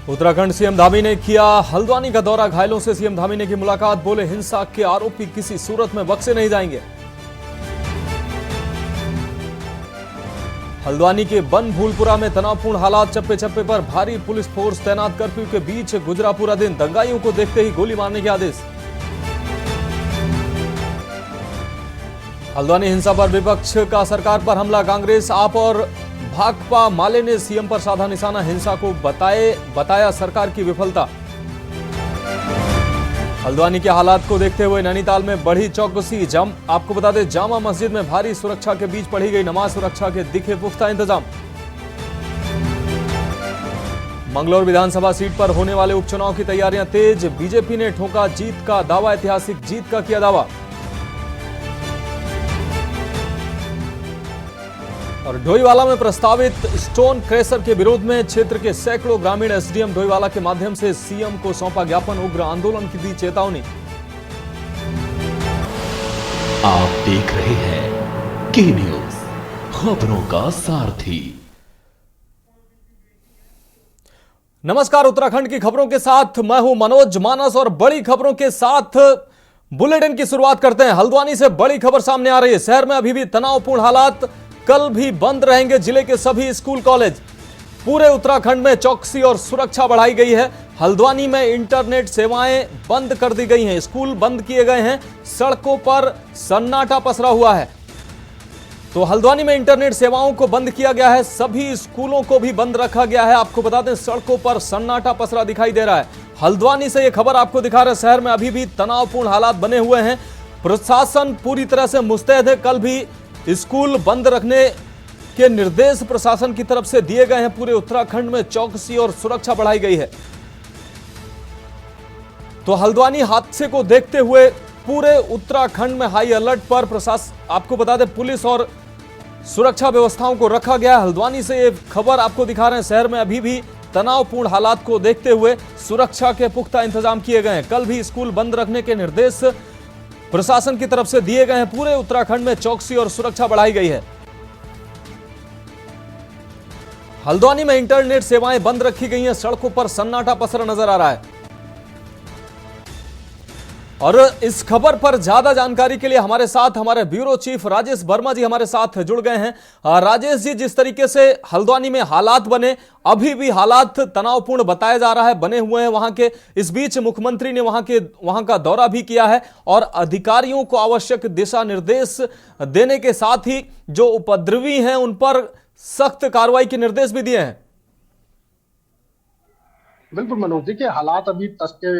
Uttarakhand CM Dhami ने किया हल्द्वानी का दौरा। घायलों से सीएम धामी ने की मुलाकात। बोले हिंसा के आरोपी किसी सूरत में बख्शे नहीं जाएंगे। हल्द्वानी के बन भूलपुरा में तनावपूर्ण हालात। चप्पे चप्पे पर भारी पुलिस फोर्स तैनात। कर्फ्यू के बीच गुजरा पूरा दिन। दंगाइयों को देखते ही गोली मारने के आदेश। हल्द्वानी हिंसा पर विपक्ष का सरकार पर हमला। कांग्रेस, आप और भाकपा माले ने सीएम पर साधा निशाना। हिंसा को बताया सरकार की विफलता। हल्द्वानी के हालात को देखते हुए नैनीताल में बढ़ी चौकसी। आपको बता दें, जामा मस्जिद में भारी सुरक्षा के बीच पढ़ी गई नमाज। सुरक्षा के दिखे पुख्ता इंतजाम। मंगलौर विधानसभा सीट पर होने वाले उपचुनाव की तैयारियां तेज। बीजेपी ने ठोका जीत का दावा। ऐतिहासिक जीत का किया दावा। और डोईवाला में प्रस्तावित स्टोन क्रैशर के विरोध में क्षेत्र के सैकड़ों ग्रामीण एसडीएम डोईवाला के माध्यम से सीएम को सौंपा ज्ञापन। उग्र आंदोलन की दी चेतावनी। आप देख रहे हैं के न्यूज, खबरों का सारथी। नमस्कार, उत्तराखंड की खबरों के साथ मैं हूं मनोज मानस और बड़ी खबरों के साथ बुलेटिन की शुरुआत करते हैं। हल्द्वानी से बड़ी खबर सामने आ रही है। शहर में अभी भी तनावपूर्ण हालात। कल भी बंद रहेंगे जिले के सभी स्कूल कॉलेज। पूरे उत्तराखंड में चौकसी और सुरक्षा बढ़ाई गई है। हल्द्वानी में इंटरनेट सेवाएं बंद कर दी गई हैं। स्कूल बंद किए गए हैं। सड़कों पर सन्नाटा पसरा हुआ है। तो हल्द्वानी में इंटरनेट सेवाओं को बंद किया गया है। सभी स्कूलों को भी बंद रखा गया है। आपको बता दें, सड़कों पर सन्नाटा पसरा दिखाई दे रहा है। हल्द्वानी से यह खबर आपको दिखा रहे। शहर में अभी भी तनावपूर्ण हालात बने हुए हैं। प्रशासन पूरी तरह से मुस्तैद है। कल भी स्कूल बंद रखने के निर्देश प्रशासन की तरफ से दिए गए हैं। पूरे उत्तराखंड में चौकसी और सुरक्षा बढ़ाई गई है। तो हल्द्वानी हादसे को देखते हुए पूरे उत्तराखंड में हाई अलर्ट पर प्रशासन, आपको बता दें, पुलिस और सुरक्षा व्यवस्थाओं को रखा गया। हल्द्वानी से यह खबर आपको दिखा रहे हैं। शहर में अभी भी तनावपूर्ण हालात को देखते हुए सुरक्षा के पुख्ता इंतजाम किए गए हैं। कल भी स्कूल बंद रखने के निर्देश प्रशासन की तरफ से दिए गए हैं। पूरे उत्तराखंड में चौकसी और सुरक्षा बढ़ाई गई है। हल्द्वानी में इंटरनेट सेवाएं बंद रखी गई हैं। सड़कों पर सन्नाटा पसरा नजर आ रहा है। और इस खबर पर ज्यादा जानकारी के लिए हमारे साथ हमारे ब्यूरो चीफ राजेश वर्मा जी हमारे साथ जुड़ गए हैं। राजेश जी, जिस तरीके से हल्द्वानी में हालात बने, अभी भी हालात तनावपूर्ण बताया जा रहा है, बने हुए हैं वहां के। इस बीच मुख्यमंत्री ने वहां का दौरा भी किया है और अधिकारियों को आवश्यक दिशा निर्देश देने के साथ ही जो उपद्रवी हैं उन पर सख्त कार्रवाई के निर्देश भी दिए हैं। बिल्कुल मनोज, देखिए हालात अभी तक के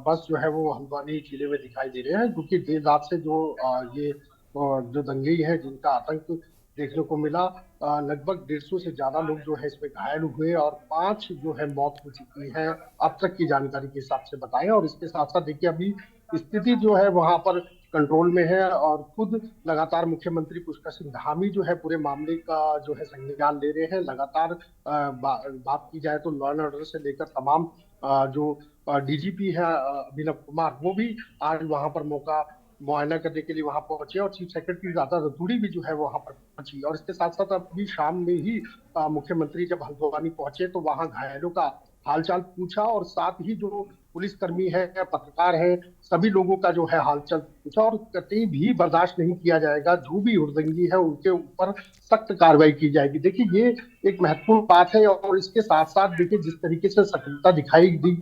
बस जो है वो हल्द्वानी जिले में दिखाई दे रहे हैं, क्योंकि देर रात से जो दंगे हैं जिनका आतंक देखने को मिला। लगभग 150 से ज्यादा लोग जो है इसमें घायल हुए और 5 जो है मौत हो चुकी है अब तक की जानकारी के हिसाब से बताएं। और इसके साथ साथ देखिए अभी स्थिति जो है वहां पर कंट्रोल में है और खुद लगातार मुख्यमंत्री पुष्कर सिंह धामी जो है पूरे मामले का जो है संज्ञान ले रहे हैं। लगातार बात की जाए तो लॉ एंड ऑर्डर से लेकर तमाम जो डीजीपी है अभिनव कुमार, वो भी आज वहां पर मुआयना करने के लिए वहां पहुंचे और चीफ सेक्रेटरी राधा रतूड़ी भी जो है वहां पर पहुंची। और इसके साथ साथ अभी शाम में ही मुख्यमंत्री जब हल्द्वानी पहुंचे तो वहां घायलों का हालचाल पूछा और साथ ही जो पुलिसकर्मी है, पत्रकार है, सभी लोगों का जो है हालचाल पूछा। और कतई भी बर्दाश्त नहीं किया जाएगा, जो भी हुड़दंगी है उनके ऊपर सख्त कार्रवाई की जाएगी। देखिए ये एक महत्वपूर्ण बात है। और इसके साथ साथ देखिए जिस तरीके से सक्रियता दिखाई दी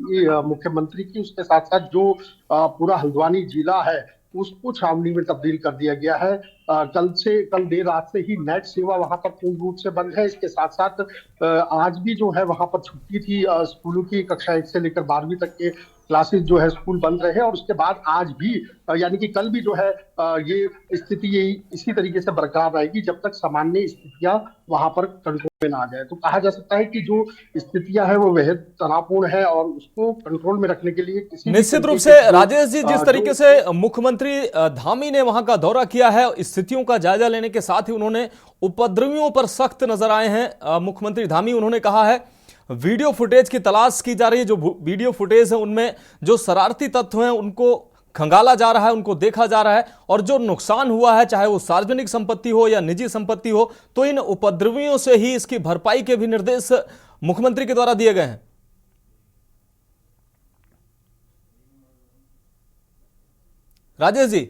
मुख्यमंत्री की, उसके साथ साथ जो पूरा हल्द्वानी जिला है उसको छावनी में तब्दील कर दिया गया है। कल देर रात से ही नेट सेवा वहां पर पूर्ण रूप से बंद है। इसके साथ साथ आज भी जो है वहां पर छुट्टी थी। स्कूलों की कक्षा 1 से लेकर 12वीं तक के क्लासेस जो है स्कूल बंद रहे और उसके बाद आज भी यानी कि कल भी जो है ये स्थिति इसी तरीके से बरकरार रहेगी जब तक सामान्य स्थितियां वहां पर कंट्रोल में ना आ जाए। तो कहा जा सकता है कि जो स्थितियां है वो बेहद तनावपूर्ण है और उसको कंट्रोल में रखने के लिए निश्चित रूप से राजेश जी, जिस तरीके से मुख्यमंत्री धामी ने वहां का दौरा किया है, स्थितियों का जायजा लेने के साथ ही उन्होंने उपद्रवियों पर सख्त नजर आए हैं मुख्यमंत्री धामी। उन्होंने कहा है वीडियो फुटेज की तलाश की जा रही है। जो वीडियो फुटेज है उनमें जो शरारती तत्व हैं उनको खंगाला जा रहा है, उनको देखा जा रहा है और जो नुकसान हुआ है, चाहे वो सार्वजनिक संपत्ति हो या निजी संपत्ति हो, तो इन उपद्रवियों से ही इसकी भरपाई के भी निर्देश मुख्यमंत्री के द्वारा दिए गए हैं। राजेश जी,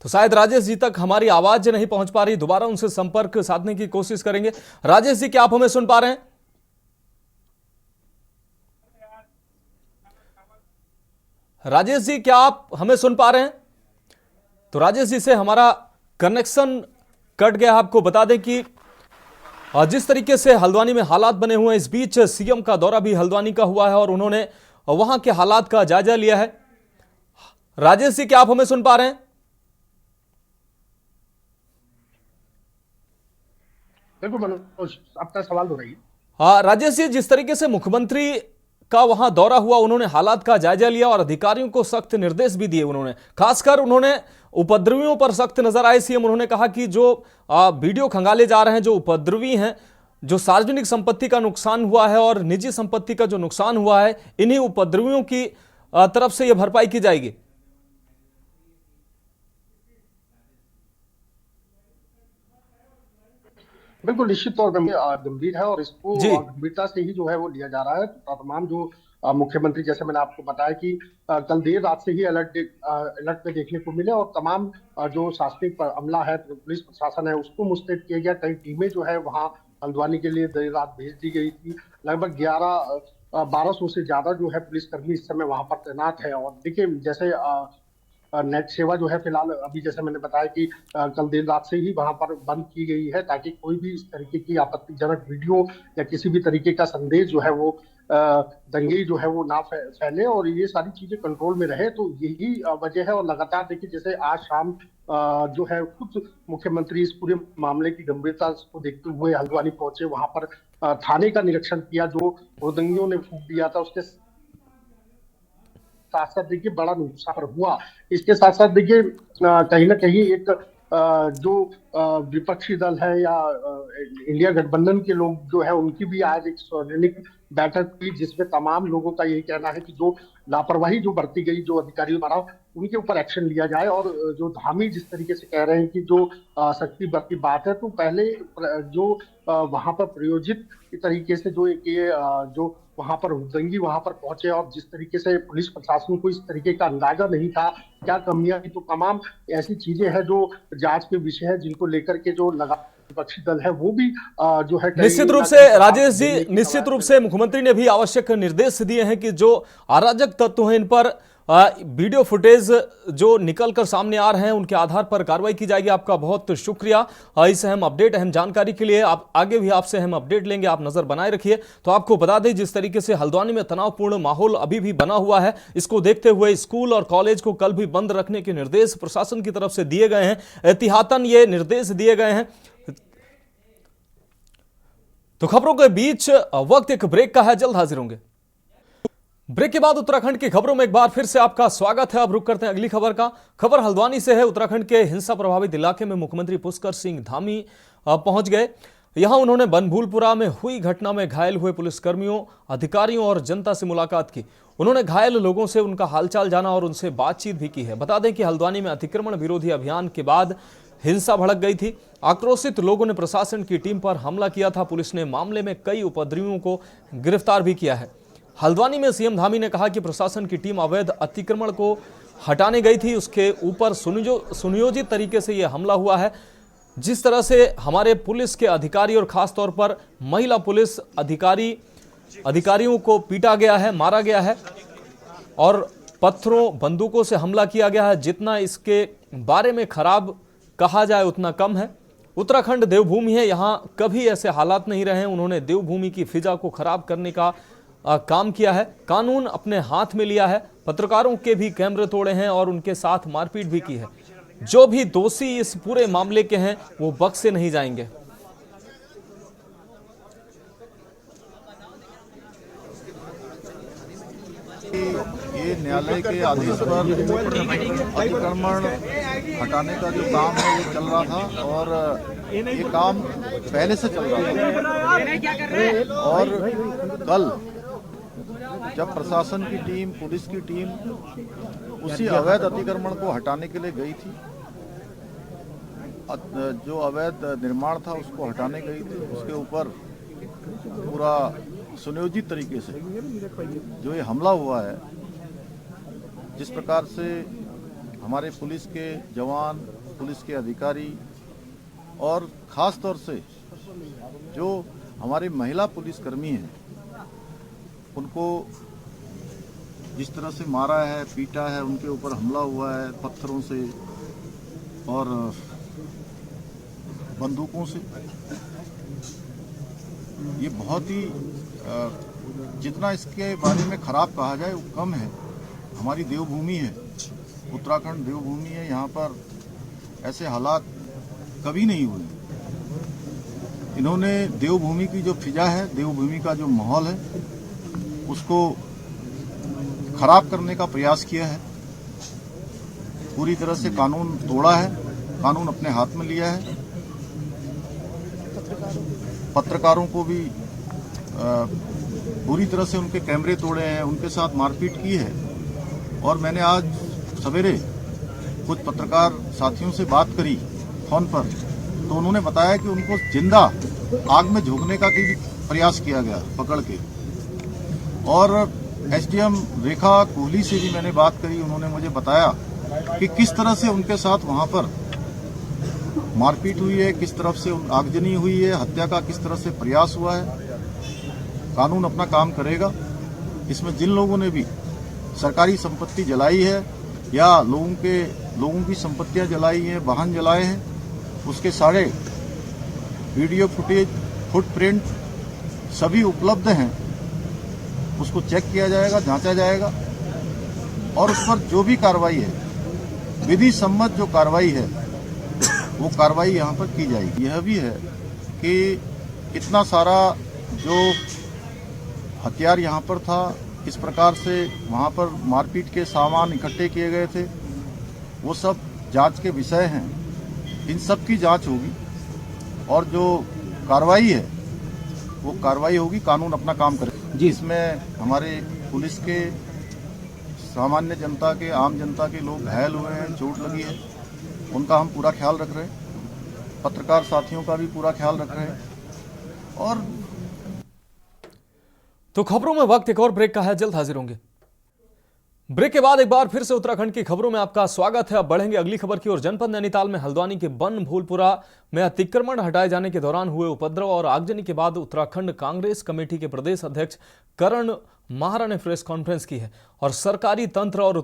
तो शायद राजेश जी तक हमारी आवाज नहीं पहुंच पा रही, दोबारा उनसे संपर्क साधने की कोशिश करेंगे। राजेश जी, क्या आप हमें सुन पा रहे हैं? राजेश जी, क्या आप हमें सुन पा रहे हैं? तो राजेश जी से हमारा कनेक्शन कट गया। आपको बता दें कि जिस तरीके से हल्द्वानी में हालात बने हुए हैं, इस बीच सीएम का दौरा भी हल्द्वानी का हुआ है और उन्होंने वहां के हालात का जायजा लिया है। राजेश जी, क्या आप हमें सुन पा रहे हैं? बिल्कुल मनोज, आपका सवाल हो रही है। हाँ राजेश जी, जिस तरीके से मुख्यमंत्री का वहां दौरा हुआ, उन्होंने हालात का जायजा लिया और अधिकारियों को सख्त निर्देश भी दिए। उन्होंने खासकर उन्होंने उपद्रवियों पर सख्त नजर आए सीएम। उन्होंने कहा कि जो वीडियो खंगाले जा रहे हैं, जो उपद्रवी हैं, जो सार्वजनिक संपत्ति का नुकसान हुआ है और निजी संपत्ति का जो नुकसान हुआ है, इन्हीं उपद्रवियों की तरफ से यह भरपाई की जाएगी। बिल्कुल निश्चित तौर पर गंभीर है और इसको जी गंभीरता से ही जो है वो लिया जा रहा है। तो तमाम जो मुख्यमंत्री, जैसे मैंने आपको बताया कि कल देर रात से ही अलर्ट में देखने को मिले और तमाम जो शासनिक अमला है, पुलिस प्रशासन है, उसको मुस्तैद किया गया। कई टीमें जो है वहाँ हल्द्वानी के लिए देर रात भेज दी गई थी। लगभग 1200 से ज्यादा जो है पुलिसकर्मी इस समय वहां पर तैनात है। और देखिए, जैसे नेट सेवा जो है फिलहाल अभी जैसे मैंने बताया कि कल देर रात से ही वहां पर बंद की गई है, ताकि कोई भी इस तरीके की आपत्तिजनक वीडियो या किसी भी तरीके का संदेश जो है वो दंगे जो है वो ना फैले और ये सारी चीजें कंट्रोल में रहे। तो यही वजह है। और लगातार देखिए, जैसे आज शाम जो है खुद मुख्यमंत्री इस पूरे मामले की गंभीरता को देखते हुए हल्द्वानी पहुंचे, वहां पर थाने का निरीक्षण किया जो रोदंगियों ने फूंक दिया था, उसके साथ साथ देखिए बड़ा नुकसान हुआ। इसके साथ साथ देखिए कहीं ना कहीं एक जो विपक्षी दल है या इंडिया गठबंधन के लोग जो है, उनकी भी आज एक सार्वजनिक बैठक हुई, जिसमें तमाम लोगों का यही कहना है कि जो लापरवाही जो बरती गई जो अधिकारियों द्वारा, उनके ऊपर एक्शन लिया जाए। और जो धामी जिस तरीके से कह रहे हैं कि जो सख्ती बरती बात है, तो पहले जो वहां पर प्रयोजित तरीके से जो ये जो वहां पर हुदंगी वहां पर पहुंचे और जिस तरीके से पुलिस प्रशासन को इस तरीके का अंदाजा नहीं था, क्या कमियां थी, तो तमाम ऐसी चीजें हैं जो जांच के विषय है, जिनको लेकर के जो विपक्षी दल है वो भी जो है निश्चित रूप से राजेश जी, निश्चित रूप से मुख्यमंत्री ने भी आवश्यक निर्देश दिए हैं कि जो अराजक तत्व हैं, इन पर वीडियो फुटेज जो निकल कर सामने आ रहे हैं, उनके आधार पर कार्रवाई की जाएगी। आपका बहुत शुक्रिया इस अहम अपडेट, अहम जानकारी के लिए। आप आगे भी आपसे अहम अपडेट लेंगे, आप नजर बनाए रखिए। तो आपको बता दें, जिस तरीके से हल्द्वानी में तनावपूर्ण माहौल अभी भी बना हुआ है, इसको देखते हुए स्कूल और कॉलेज को कल भी बंद रखने के निर्देश प्रशासन की तरफ से दिए गए हैं। एहतियातन ये निर्देश दिए गए हैं। तो खबरों के बीच वक्त एक ब्रेक का है, जल्द हाजिर होंगे। ब्रेक के बाद उत्तराखंड की खबरों में एक बार फिर से आपका स्वागत है। अब रुक करते हैं अगली खबर का। खबर हल्द्वानी से है। उत्तराखंड के हिंसा प्रभावित इलाके में मुख्यमंत्री पुष्कर सिंह धामी पहुंच गए। यहां उन्होंने बनभूलपुरा में हुई घटना में घायल हुए पुलिसकर्मियों, अधिकारियों और जनता से मुलाकात की। उन्होंने घायल लोगों से उनका हालचाल जाना और उनसे बातचीत भी की है। बता दें कि हल्द्वानी में अतिक्रमण विरोधी अभियान के बाद हिंसा भड़क गई थी। आक्रोशित लोगों ने प्रशासन की टीम पर हमला किया था। पुलिस ने मामले में कई उपद्रवियों को गिरफ्तार भी किया है। हल्द्वानी में सीएम धामी ने कहा कि प्रशासन की टीम अवैध अतिक्रमण को हटाने गई थी, उसके ऊपर सुनियोजित तरीके से यह हमला हुआ है। जिस तरह से हमारे पुलिस के अधिकारी और खासतौर पर महिला पुलिस अधिकारियों को पीटा गया है, मारा गया है और पत्थरों, बंदूकों से हमला किया गया है, जितना इसके बारे में खराब कहा जाए उतना कम है। उत्तराखंड देवभूमि है, यहां कभी ऐसे हालात नहीं रहे। उन्होंने देवभूमि की फिजा को खराब करने का काम किया है, कानून अपने हाथ में लिया है, पत्रकारों के भी कैमरे तोड़े हैं और उनके साथ मारपीट भी की है। जो भी दोषी इस पूरे मामले के हैं वो बख्शे नहीं जाएंगे। ये न्यायालय के आदेश पर अतिक्रमण हटाने का जो काम है वो चल रहा था और ये काम पहले से चल रहा था। और कल जब प्रशासन की टीम, पुलिस की टीम उसी अवैध अतिक्रमण को हटाने के लिए गई थी, जो अवैध निर्माण था उसको हटाने गई थी, उसके ऊपर पूरा सुनियोजित तरीके से जो ये हमला हुआ है, जिस प्रकार से हमारे पुलिस के जवान, पुलिस के अधिकारी और ख़ास तौर से जो हमारे महिला पुलिसकर्मी हैं, उनको जिस तरह से मारा है, पीटा है, उनके ऊपर हमला हुआ है पत्थरों से और बंदूकों से, ये बहुत ही जितना इसके बारे में खराब कहा जाए वो कम है। हमारी देवभूमि है, उत्तराखंड देवभूमि है, यहाँ पर ऐसे हालात कभी नहीं हुए। इन्होंने देवभूमि की जो फिजा है, देवभूमि का जो माहौल है, उसको खराब करने का प्रयास किया है। पूरी तरह से कानून तोड़ा है, कानून अपने हाथ में लिया है। पत्रकारों को भी पूरी तरह से उनके कैमरे तोड़े हैं, उनके साथ मारपीट की है। और मैंने आज सवेरे कुछ पत्रकार साथियों से बात करी फोन पर, तो उन्होंने बताया कि उनको जिंदा आग में झोंकने का भी प्रयास किया गया पकड़ के। और एसडीएम रेखा कोहली से भी मैंने बात करी, उन्होंने मुझे बताया कि किस तरह से उनके साथ वहां पर मारपीट हुई है, किस तरफ से आगजनी हुई है, हत्या का किस तरह से प्रयास हुआ है। कानून अपना काम करेगा। इसमें जिन लोगों ने भी सरकारी संपत्ति जलाई है या लोगों की संपत्तियां जलाई हैं, वाहन जलाए हैं, उसके सारे वीडियो फुटेज, फुटप्रिंट सभी उपलब्ध हैं। उसको चेक किया जाएगा, जांचा जाएगा और उस पर जो भी कार्रवाई है, विधि सम्मत जो कार्रवाई है, वो कार्रवाई यहाँ पर की जाएगी। यह भी है कि इतना सारा जो हथियार यहाँ पर था, किस प्रकार से वहाँ पर मारपीट के सामान इकट्ठे किए गए थे, वो सब जांच के विषय हैं। इन सब की जांच होगी और जो कार्रवाई है वो कार्रवाई होगी, कानून अपना काम करेगा। जी, इसमें हमारे पुलिस के, सामान्य जनता के, आम जनता के लोग घायल हुए हैं, चोट लगी है, उनका हम पूरा ख्याल रख रहे हैं। पत्रकार साथियों का भी पूरा ख्याल रख रहे हैं। और तो खबरों में वक्त एक और ब्रेक का है, जल्द हाजिर होंगे। ब्रेक के बाद एक बार फिर से उत्तराखंड की खबरों में आपका स्वागत है। अब बढ़ेंगे अगली खबर की ओर। जनपद नैनीताल में हल्द्वानी के बन भूलपुरा में अतिक्रमण हटाए जाने के दौरान हुए उपद्रव और आगजनी के बाद उत्तराखंड कांग्रेस कमेटी के प्रदेश अध्यक्ष करण माहरा ने प्रेस कॉन्फ्रेंस की है और सरकारी तंत्र और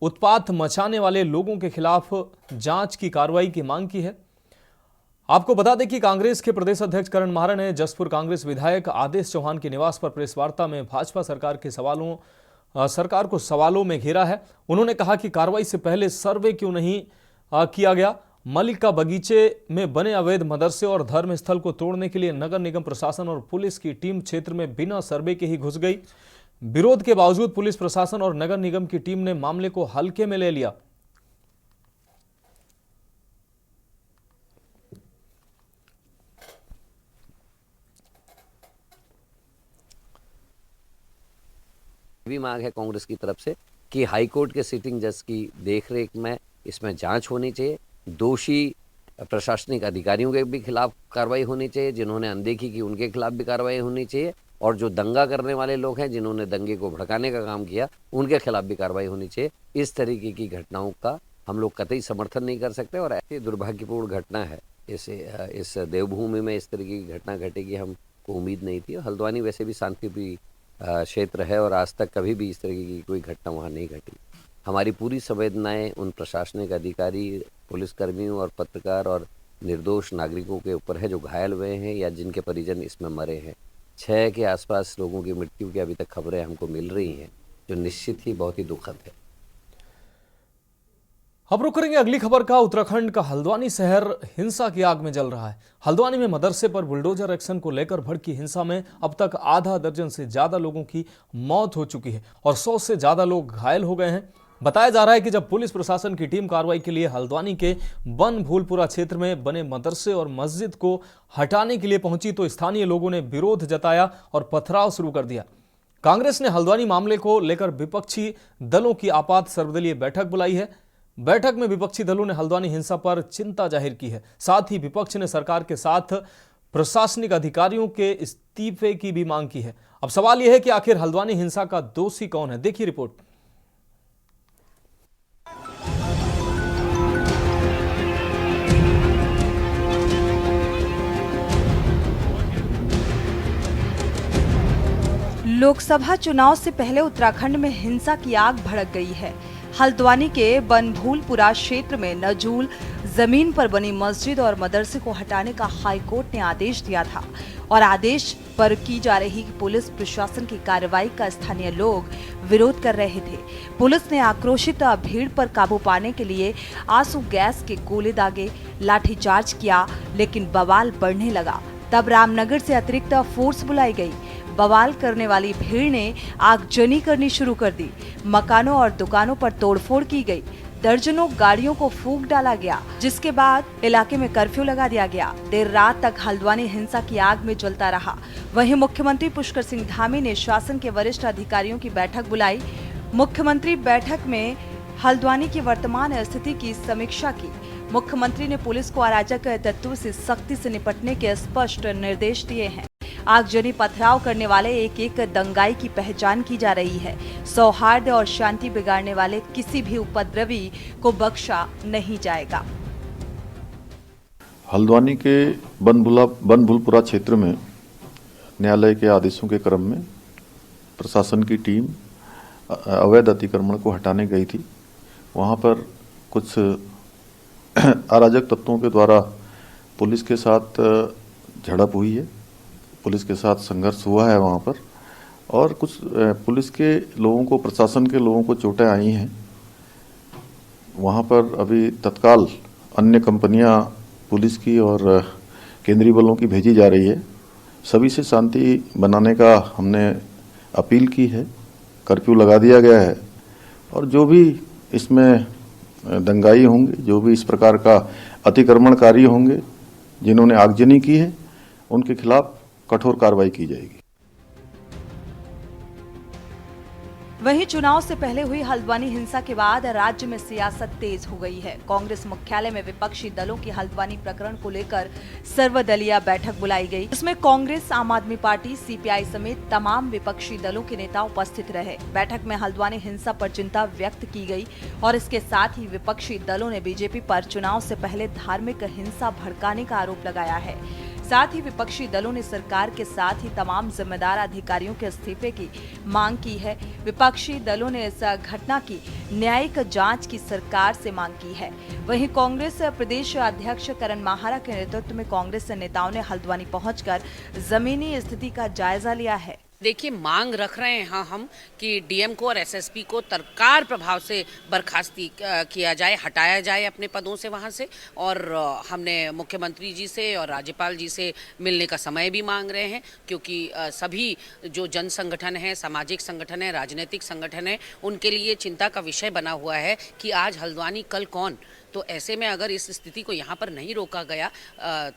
उत्पात मचाने वाले लोगों के खिलाफ जांच की कार्रवाई की मांग की है। आपको बता दें कि कांग्रेस के प्रदेश अध्यक्ष करण माहरा ने जसपुर कांग्रेस विधायक आदेश चौहान के निवास पर प्रेस वार्ता में भाजपा सरकार को सवालों में घेरा है। उन्होंने कहा कि कार्रवाई से पहले सर्वे क्यों नहीं किया गया। मलिका बगीचे में बने अवैध मदरसे और धर्म स्थल को तोड़ने के लिए नगर निगम प्रशासन और पुलिस की टीम क्षेत्र में बिना सर्वे के ही घुस गई। विरोध के बावजूद पुलिस प्रशासन और नगर निगम की टीम ने मामले को हल्के में ले लिया। भी मांग है कांग्रेस की तरफ से कि हाईकोर्ट के सिटिंग जज की देखरेख में इसमें जांच होनी चाहिए। दोषी प्रशासनिक अधिकारियों के भी खिलाफ कार्रवाई होनी चाहिए, जिन्होंने अनदेखी की उनके खिलाफ भी कार्रवाई होनी चाहिए, और जो दंगा करने वाले लोग हैं, जिन्होंने दंगे को भड़काने का काम किया, उनके खिलाफ भी कार्रवाई होनी चाहिए। इस तरीके की घटनाओं का हम लोग कतई समर्थन नहीं कर सकते और ऐसी दुर्भाग्यपूर्ण घटना है। इस देवभूमि में इस तरीके की घटना घटेगी हमको उम्मीद नहीं थी। हल्द्वानी वैसे भी शांतिप्रिय क्षेत्र है और आज तक कभी भी इस तरीके की कोई घटना वहाँ नहीं घटी। हमारी पूरी संवेदनाएं उन प्रशासनिक अधिकारी, पुलिसकर्मियों और पत्रकार और निर्दोष नागरिकों के ऊपर है जो घायल हुए हैं या जिनके परिजन इसमें मरे हैं। 6 के आसपास लोगों की मृत्यु की अभी तक खबरें हमको मिल रही हैं, जो निश्चित ही बहुत ही दुखद है। अब रुक करेंगे अगली खबर का। उत्तराखंड का हल्द्वानी शहर हिंसा की आग में जल रहा है। हल्द्वानी में मदरसे पर बुलडोजर एक्शन को लेकर भड़की हिंसा में अब तक आधा दर्जन से ज्यादा लोगों की मौत हो चुकी है और 100 से ज्यादा लोग घायल हो गए हैं। बताया जा रहा है कि जब पुलिस प्रशासन की टीम कार्रवाई के लिए हल्द्वानी के बन भूलपुरा क्षेत्र में बने मदरसे और मस्जिद को हटाने के लिए पहुंची तो स्थानीय लोगों ने विरोध जताया और पथराव शुरू कर दिया। कांग्रेस ने हल्द्वानी मामले को लेकर विपक्षी दलों की आपात सर्वदलीय बैठक बुलाई है। बैठक में विपक्षी दलों ने हल्द्वानी हिंसा पर चिंता जाहिर की है। साथ ही विपक्ष ने सरकार के साथ प्रशासनिक अधिकारियों के इस्तीफे की भी मांग की है। अब सवाल यह है कि आखिर हल्द्वानी हिंसा का दोषी कौन है। देखिए रिपोर्ट। लोकसभा चुनाव से पहले उत्तराखंड में हिंसा की आग भड़क गई है। हल्द्वानी के बनभूलपुरा क्षेत्र में नजूल जमीन पर बनी मस्जिद और मदरसे को हटाने का हाईकोर्ट ने आदेश दिया था और आदेश पर की जा रही पुलिस प्रशासन की कार्रवाई का स्थानीय लोग विरोध कर रहे थे। पुलिस ने आक्रोशित भीड़ पर काबू पाने के लिए आंसू गैस के गोले दागे, लाठीचार्ज किया, लेकिन बवाल बढ़ने लगा। तब रामनगर से अतिरिक्त फोर्स बुलाई गई। बवाल करने वाली भीड़ ने आगजनी करनी शुरू कर दी। मकानों और दुकानों पर तोड़फोड़ की गई। दर्जनों गाड़ियों को फूंक डाला गया, जिसके बाद इलाके में कर्फ्यू लगा दिया गया। देर रात तक हल्द्वानी हिंसा की आग में जलता रहा। वहीं मुख्यमंत्री पुष्कर सिंह धामी ने शासन के वरिष्ठ अधिकारियों की बैठक बुलाई। मुख्यमंत्री बैठक में हल्द्वानी की वर्तमान स्थिति की समीक्षा की। मुख्यमंत्री ने पुलिस को अराजक तत्वों से सख्ती से निपटने के स्पष्ट निर्देश दिए हैं। आगजनी पथराव करने वाले एक एक दंगाई की पहचान की जा रही है। सौहार्द और शांति बिगाड़ने वाले किसी भी उपद्रवी को बख्शा नहीं जाएगा। हल्द्वानी के बनभूलपुरा क्षेत्र में न्यायालय के आदेशों के क्रम में प्रशासन की टीम अवैध अतिक्रमण को हटाने गई थी। वहां पर कुछ अराजक तत्वों के द्वारा पुलिस के साथ झड़प हुई है, पुलिस के साथ संघर्ष हुआ है वहां पर, और कुछ पुलिस के लोगों को, प्रशासन के लोगों को चोटें आई हैं। वहां पर अभी तत्काल अन्य कंपनियां पुलिस की और केंद्रीय बलों की भेजी जा रही है। सभी से शांति बनाने का हमने अपील की है। कर्फ्यू लगा दिया गया है और जो भी इसमें दंगाई होंगे, जो भी इस प्रकार का अतिक्रमणकारी होंगे, जिन्होंने आगजनी की है, उनके खिलाफ कठोर कार्रवाई की जाएगी। वहीं चुनाव से पहले हुई हल्द्वानी हिंसा के बाद राज्य में सियासत तेज हो गई है। कांग्रेस मुख्यालय में विपक्षी दलों की हल्द्वानी प्रकरण को लेकर सर्वदलीय बैठक बुलाई गई। इसमें कांग्रेस, आम आदमी पार्टी, सीपीआई समेत तमाम विपक्षी दलों के नेता उपस्थित रहे। बैठक में हल्द्वानी हिंसा पर चिंता व्यक्त की गई और इसके साथ ही विपक्षी दलों ने बीजेपी पर चुनाव से पहले धार्मिक हिंसा भड़काने का आरोप लगाया है। साथ ही विपक्षी दलों ने सरकार के साथ ही तमाम जिम्मेदार अधिकारियों के इस्तीफे की मांग की है। विपक्षी दलों ने इस घटना की न्यायिक जांच की सरकार से मांग की है। वहीं कांग्रेस प्रदेश अध्यक्ष करण माहारा के नेतृत्व में कांग्रेस नेताओं ने हल्द्वानी पहुंचकर जमीनी स्थिति का जायजा लिया है। देखिए, मांग रख रहे हैं हम कि डीएम को और एसएसपी को तत्काल प्रभाव से बर्खास्ती किया जाए, हटाया जाए अपने पदों से वहां से। और हमने मुख्यमंत्री जी से और राज्यपाल जी से मिलने का समय भी मांग रहे हैं, क्योंकि सभी जो जन संगठन हैं, सामाजिक संगठन है, राजनीतिक संगठन है, उनके लिए चिंता का विषय बना हुआ है कि आज हल्द्वानी कल कौन। तो ऐसे में अगर इस स्थिति को यहाँ पर नहीं रोका गया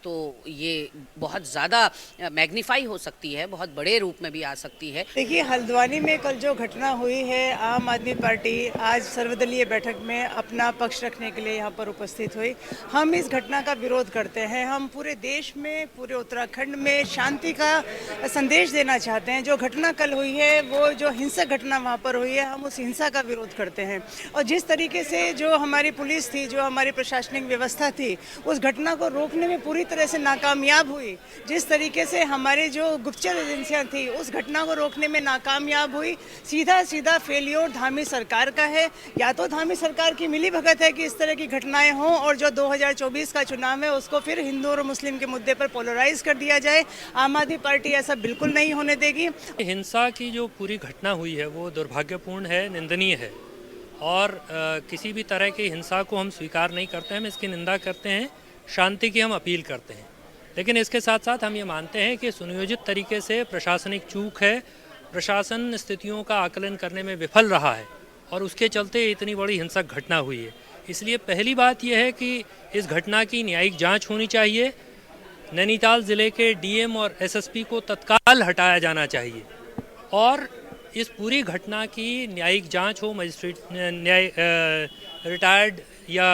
तो ये बहुत ज़्यादा मैग्नीफाई हो सकती है, बहुत बड़े रूप में भी आ सकती है। देखिए, हल्द्वानी में कल जो घटना हुई है, आम आदमी पार्टी आज सर्वदलीय बैठक में अपना पक्ष रखने के लिए यहाँ पर उपस्थित हुई। हम इस घटना का विरोध करते हैं। हम पूरे देश में, पूरे उत्तराखंड में शांति का संदेश देना चाहते हैं। जो घटना कल हुई है, वो जो हिंसक घटना वहाँ पर हुई है, हम उस हिंसा का विरोध करते हैं। और जिस तरीके से जो हमारी पुलिस थी, जो हमारी प्रशासनिक व्यवस्था थी, उस घटना को रोकने में पूरी तरह से नाकामयाब हुई। जिस तरीके से हमारी जो गुप्तचर एजेंसियां थी, उस घटना को रोकने में नाकामयाब हुई। सीधा फेलियर धामी सरकार का है। या तो धामी सरकार की मिलीभगत है कि इस तरह की घटनाएं हों और जो 2024 का चुनाव है उसको फिर हिंदू और मुस्लिम के मुद्दे पर पोलराइज कर दिया जाए। आम आदमी पार्टी ऐसा बिल्कुल नहीं होने देगी। हिंसा की जो पूरी घटना हुई है वो दुर्भाग्यपूर्ण है, निंदनीय है और किसी भी तरह की हिंसा को हम स्वीकार नहीं करते हैं। हम इसकी निंदा करते हैं, शांति की हम अपील करते हैं। लेकिन इसके साथ साथ हम ये मानते हैं कि सुनियोजित तरीके से प्रशासनिक चूक है, प्रशासन स्थितियों का आकलन करने में विफल रहा है और उसके चलते इतनी बड़ी हिंसक घटना हुई है। इसलिए पहली बात यह है कि इस घटना की न्यायिक जांच होनी चाहिए। नैनीताल ज़िले के डीएम और एसएसपी को तत्काल हटाया जाना चाहिए और इस पूरी घटना की न्यायिक जांच हो। मजिस्ट्रेट रिटायर्ड या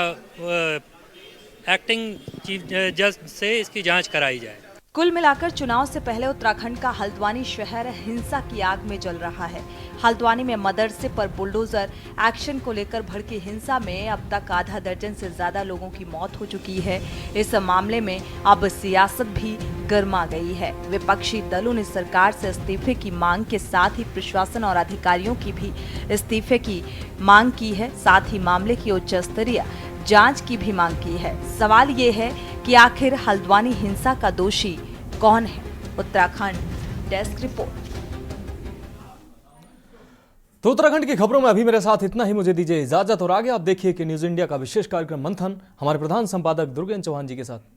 एक्टिंग चीफ जज से इसकी जांच कराई जाए। कुल मिलाकर चुनाव से पहले उत्तराखंड का हल्द्वानी शहर हिंसा की आग में जल रहा है। हल्द्वानी में मदरसे पर बुलडोजर एक्शन को लेकर भड़की हिंसा में अब तक आधा दर्जन से ज्यादा लोगों की मौत हो चुकी है। इस मामले में अब सियासत भी गर्मा गई है। विपक्षी दलों ने सरकार से इस्तीफे की मांग के साथ ही प्रशासन और अधिकारियों की भी इस्तीफे की मांग की है। साथ ही मामले की उच्च स्तरीय जांच की भी मांग की है। सवाल ये है कि आखिर हल्द्वानी हिंसा का दोषी कौन है? Uttarakhand desk report. तो उत्तराखंड की खबरों में अभी मेरे साथ इतना ही। मुझे दीजिए इजाजत और आगे आप देखिए कि न्यूज इंडिया का विशेष कार्यक्रम मंथन हमारे प्रधान संपादक दुर्गेन चौहान जी के साथ।